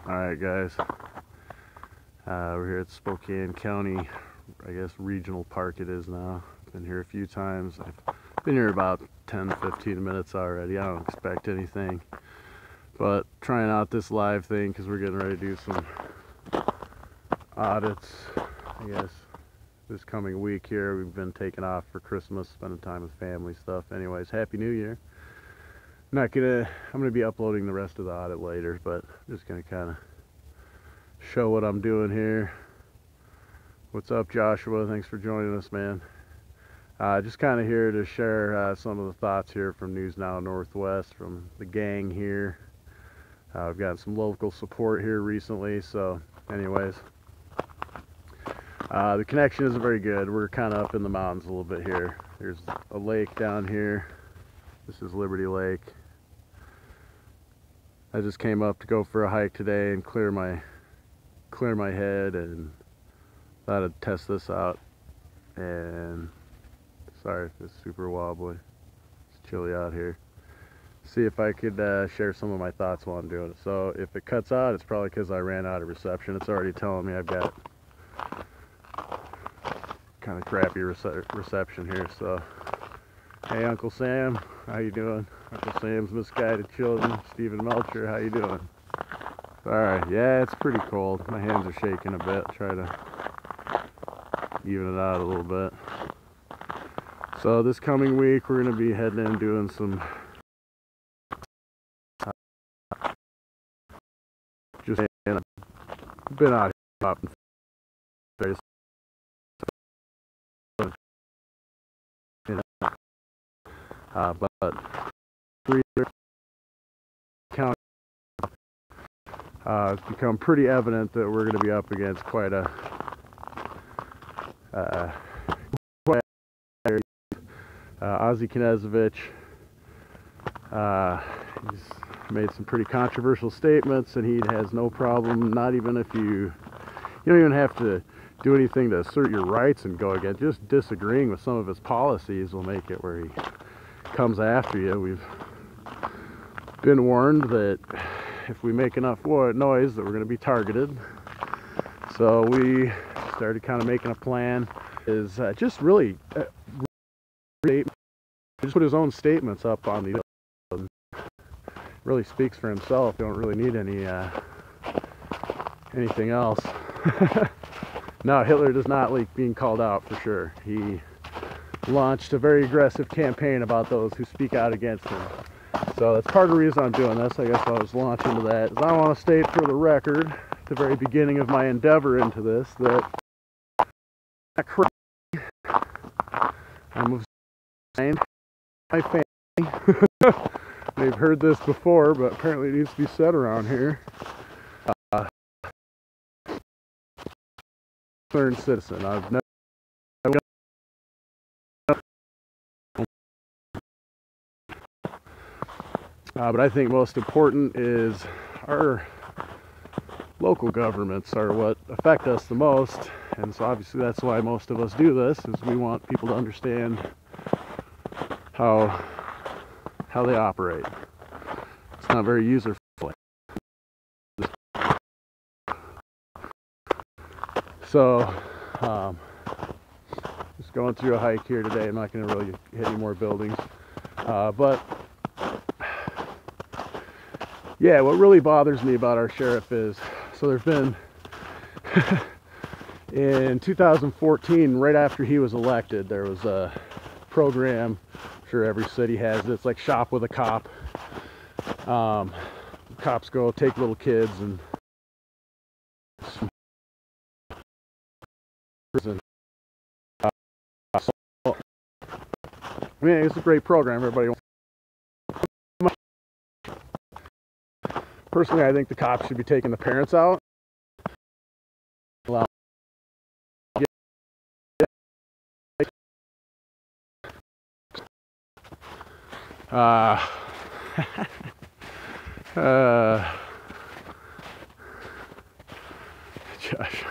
Alright guys, we're here at Spokane County, I guess regional park it is now. Been here a few times. I've been here about 10-15 minutes already. I don't expect anything, but trying out this live thing because we're getting ready to do some audits, I guess, this coming week here. We've been taking off for Christmas, spending time with family stuff. Anyways, Happy New Year. I'm gonna be uploading the rest of the audit later, but I'm just gonna kind of show what I'm doing here. What's up, Joshua? Thanks for joining us, man. Just kind of here to share some of the thoughts here from News Now Northwest, from the gang here. We've got some local support here recently, so anyways, the connection isn't very good. We're kind of up in the mountains a little bit here. There's a lake down here. This is Liberty Lake. I just came up to go for a hike today and clear my head, and thought I'd test this out. And sorry if it's super wobbly. It's chilly out here. See if I could share some of my thoughts while I'm doing it. So if it cuts out, it's probably because I ran out of reception. It's already telling me I've got kind of crappy reception here. So hey, Uncle Sam, how you doing? Uncle Sam's Misguided Children, Stephen Melcher, how you doing? Alright, yeah, it's pretty cold. My hands are shaking a bit. Try to even it out a little bit. So this coming week, we're going to be heading in doing some just been out here popping face. But county, it's become pretty evident that we're going to be up against quite a Ozzie Knezovich. He's made some pretty controversial statements, and he has no problem, not even if you don't even have to do anything to assert your rights and go against, just disagreeing with some of his policies will make it where he comes after you. We've been warned that if we make enough noise that we're going to be targeted. So we started kind of making a plan. Is just really just put his own statements up on the really speaks for himself. You don't really need anything else. No, Hitler does not like being called out for sure. He launched a very aggressive campaign about those who speak out against him. So that's part of the reason I'm doing this. I guess I was launching into that is I want to state for the record at the very beginning of my endeavor into this that I'm saying my family. They've heard this before, but apparently it needs to be said around here. Concerned citizen. I've never. But I think most important is our local governments are what affect us the most, and so obviously that's why most of us do this, is we want people to understand how they operate. It's not very user-friendly. So just going through a hike here today. I'm not going to really hit any more buildings, but yeah, what really bothers me about our sheriff is, so there's been in 2014, right after he was elected, there was a program, I'm sure every city has it, it's like Shop with a Cop. Cops go take little kids and prison. I mean, it's a great program. Everybody wants. Personally, I think the cops should be taking the parents out. Allow Josh.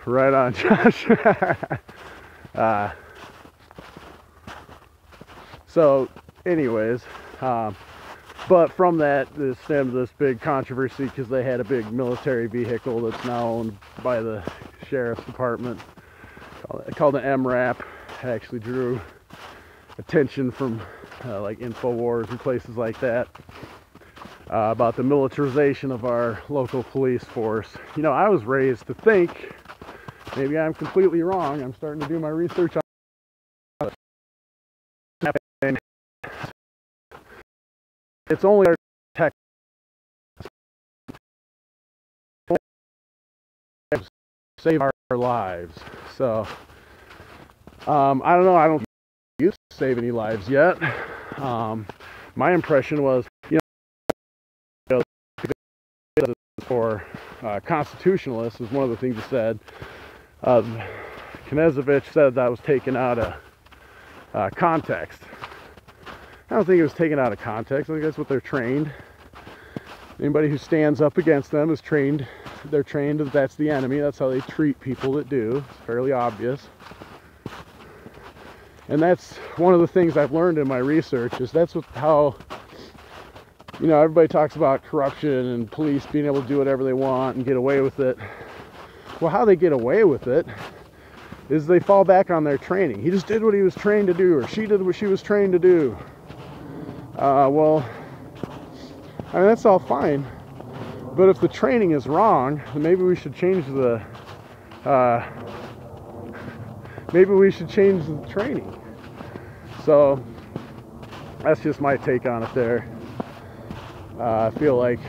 Right on, Josh. So anyways, But from that, it stemmed this big controversy because they had a big military vehicle that's now owned by the sheriff's department called an MRAP. Actually drew attention from like InfoWars and places like that about the militarization of our local police force. You know, I was raised to think, maybe I'm completely wrong, I'm starting to do my research on it. It's only our tech save our lives. So I don't know, I don't used to save any lives yet. My impression was, you know, for constitutionalists is one of the things he said. Knezevich said that was taken out of context. I don't think it was taken out of context. I think that's what they're trained. Anybody who stands up against them is trained. They're trained that that's the enemy. That's how they treat people that do. It's fairly obvious. And that's one of the things I've learned in my research, is that's how, you know, everybody talks about corruption and police being able to do whatever they want and get away with it. Well, how they get away with it is they fall back on their training. He just did what he was trained to do, or she did what she was trained to do. Well, I mean, that's all fine. But if the training is wrong, then maybe we should change the training. So that's just my take on it there. I feel like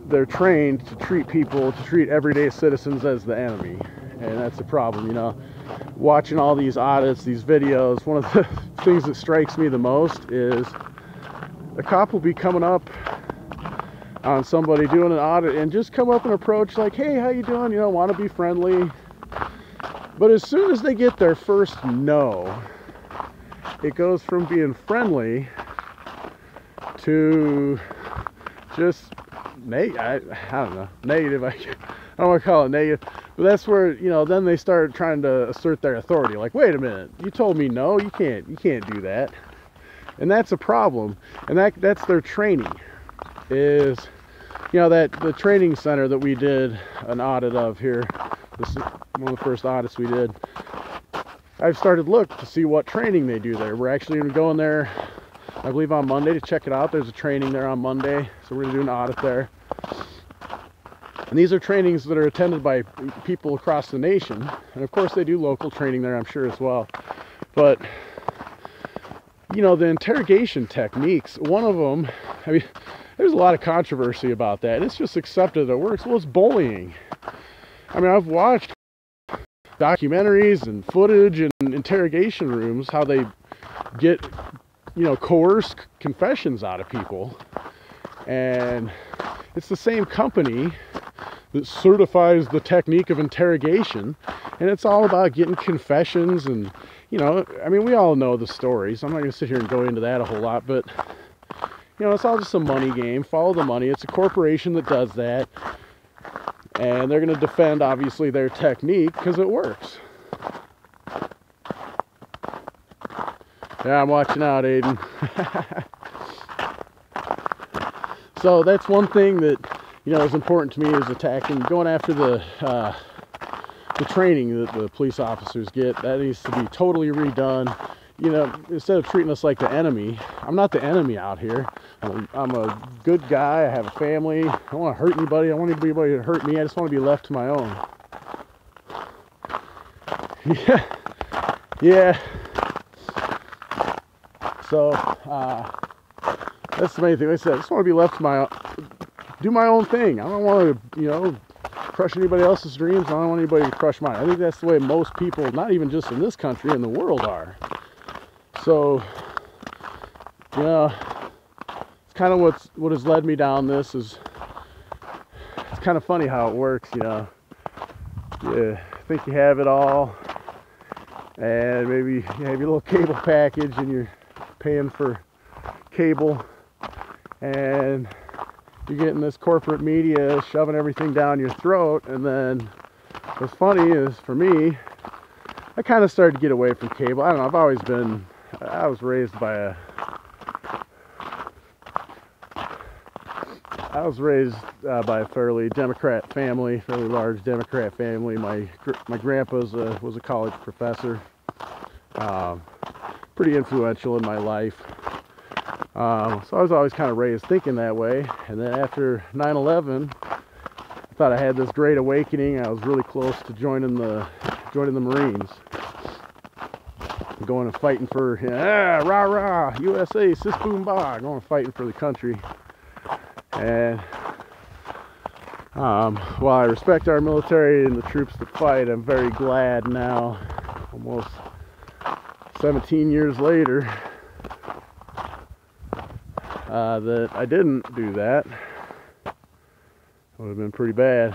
they're trained to treat everyday citizens as the enemy, and that's the problem. You know, watching all these audits, these videos, one of the things that strikes me the most is a cop will be coming up on somebody doing an audit and just come up and approach like, hey, how you doing? You know, want to be friendly. But as soon as they get their first no, it goes from being friendly to just I don't know, negative. I don't want to call it negative, but that's where, you know, then they start trying to assert their authority. Like, wait a minute, you told me no, you can't do that. And that's a problem. And that's their training. Is, you know, that the training center that we did an audit of here, this is one of the first audits we did. I've started to look to see what training they do there. We're actually going to go in there, I believe, on Monday to check it out. There's a training there on Monday, so we're going to do an audit there. And these are trainings that are attended by people across the nation. And of course they do local training there, I'm sure, as well. But, you know, the interrogation techniques, one of them, I mean, there's a lot of controversy about that. It's just accepted that it works. Well, it's bullying. I mean, I've watched documentaries and footage and interrogation rooms, how they get, you know, coerced confessions out of people. And it's the same company that certifies the technique of interrogation, and it's all about getting confessions. And, you know, I mean, we all know the stories. I'm not going to sit here and go into that a whole lot, but, you know, it's all just a money game. Follow the money. It's a corporation that does that, and they're going to defend, obviously, their technique because it works. Yeah, I'm watching out, Aiden. So that's one thing that, you know, is important to me, is going after the training that the police officers get. That needs to be totally redone. You know, instead of treating us like the enemy. I'm not the enemy out here. I'm a good guy. I have a family. I don't want to hurt anybody. I don't want anybody to hurt me. I just want to be left to my own. Yeah. So, that's the main thing. Like I said, I just want to be left to my own. Do my own thing. I don't want to, you know, crush anybody else's dreams. I don't want anybody to crush mine. I think that's the way most people, not even just in this country, in the world are. So, you know, it's kind of what has led me down this. Is it's kind of funny how it works, you know. You think you have it all, and maybe you have your little cable package and you're paying for cable, and you're getting this corporate media shoving everything down your throat. And then what's funny is, for me, I kind of started to get away from cable. I don't know, I was raised by I was raised by a fairly Democrat family, fairly large Democrat family. My grandpa was a college professor, pretty influential in my life. So I was always kind of raised thinking that way. And then after 9/11, I thought I had this great awakening. I was really close to joining the Marines, going and fighting for rah rah USA, sis boom bah, going and fighting for the country. And while I respect our military and the troops that fight, I'm very glad now, almost 17 years later, that I didn't do that. It would have been pretty bad.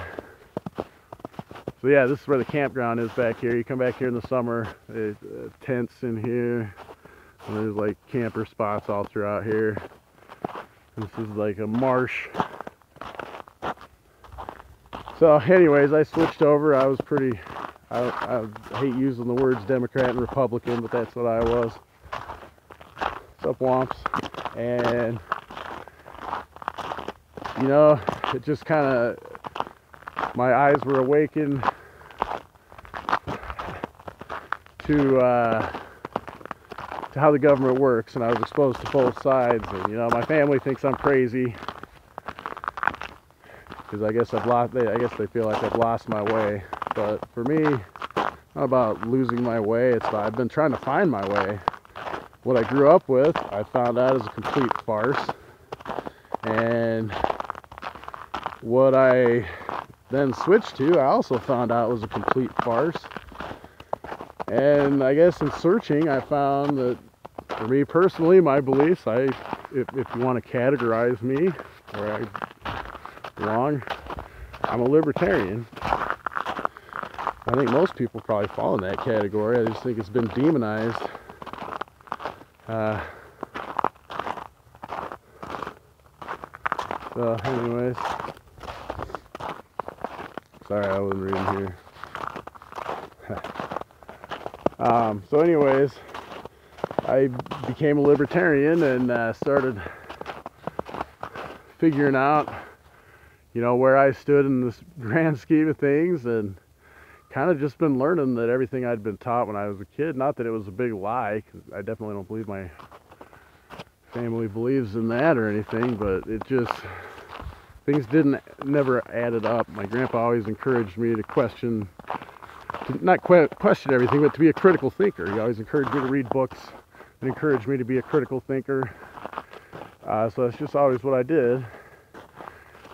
So yeah, this is where the campground is back here. You come back here in the summer, tents in here, and there's like camper spots all throughout here. This is like a marsh. So anyways, I switched over. I was pretty, I hate using the words Democrat and Republican, but that's what I was. What's up, Womps? And you know, it just kind of, my eyes were awakened to how the government works, and I was exposed to both sides. And you know, my family thinks I'm crazy because I guess they feel like I've lost my way. But for me, not about losing my way. It's about I've been trying to find my way. What I grew up with, I found out is a complete farce, and what I then switched to, I also found out was a complete farce. And I guess in searching, I found that, for me personally, my beliefs, if you want to categorize me where I belong, I'm a libertarian. I think most people probably fall in that category. I just think it's been demonized. So anyways, sorry I wasn't reading here. So anyways, I became a libertarian and started figuring out, you know, where I stood in this grand scheme of things, and kind of just been learning that everything I'd been taught when I was a kid, not that it was a big lie, 'cause I definitely don't believe my family believes in that or anything, but it just, things never added up. My grandpa always encouraged me to question, not question everything, but to be a critical thinker. He always encouraged me to read books and encouraged me to be a critical thinker. So that's just always what I did.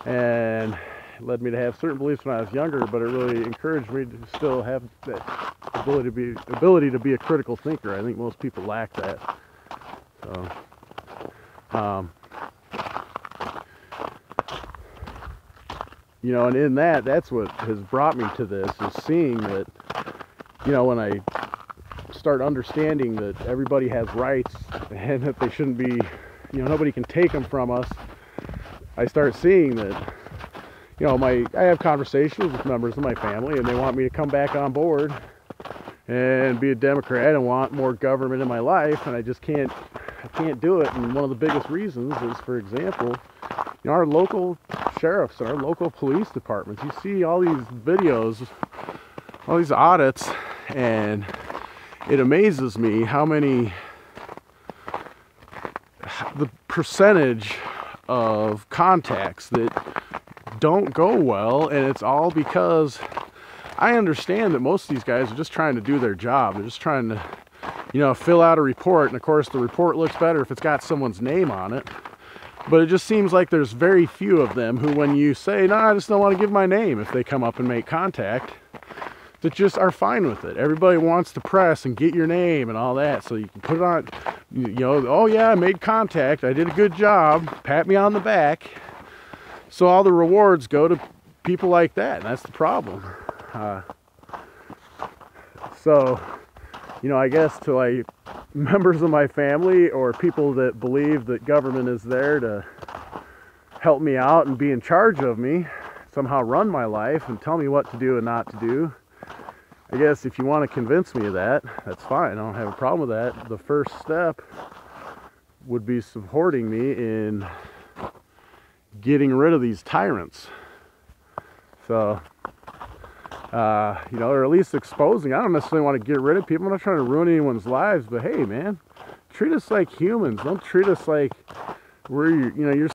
And it led me to have certain beliefs when I was younger, but it really encouraged me to still have that ability to be a critical thinker. I think most people lack that. So, you know, and in that's what has brought me to this, is seeing that, you know, when I start understanding that everybody has rights and that they shouldn't be, you know, nobody can take them from us, I start seeing that, you know, I have conversations with members of my family, and they want me to come back on board and be a Democrat and want more government in my life, and I just can't do it. And one of the biggest reasons is, for example, you know, our local sheriffs and our local police departments, you see all these videos, all these audits, and it amazes me the percentage of contacts that don't go well. And it's all because I understand that most of these guys are just trying to do their job. They're just trying to, you know, fill out a report, and of course the report looks better if it's got someone's name on it. But it just seems like there's very few of them who, when you say, no, I just don't want to give my name, if they come up and make contact, that just are fine with it. Everybody wants to press and get your name and all that, so you can put it on, you know, oh yeah, I made contact, I did a good job, pat me on the back. So all the rewards go to people like that, and that's the problem. So, you know, I guess to like members of my family or people that believe that government is there to help me out and be in charge of me, somehow run my life and tell me what to do and not to do, I guess if you want to convince me of that, that's fine. I don't have a problem with that. The first step would be supporting me in getting rid of these tyrants. So, you know, or at least exposing. I don't necessarily want to get rid of people. I'm not trying to ruin anyone's lives, but hey, man, treat us like humans. Don't treat us like we're, you know, you're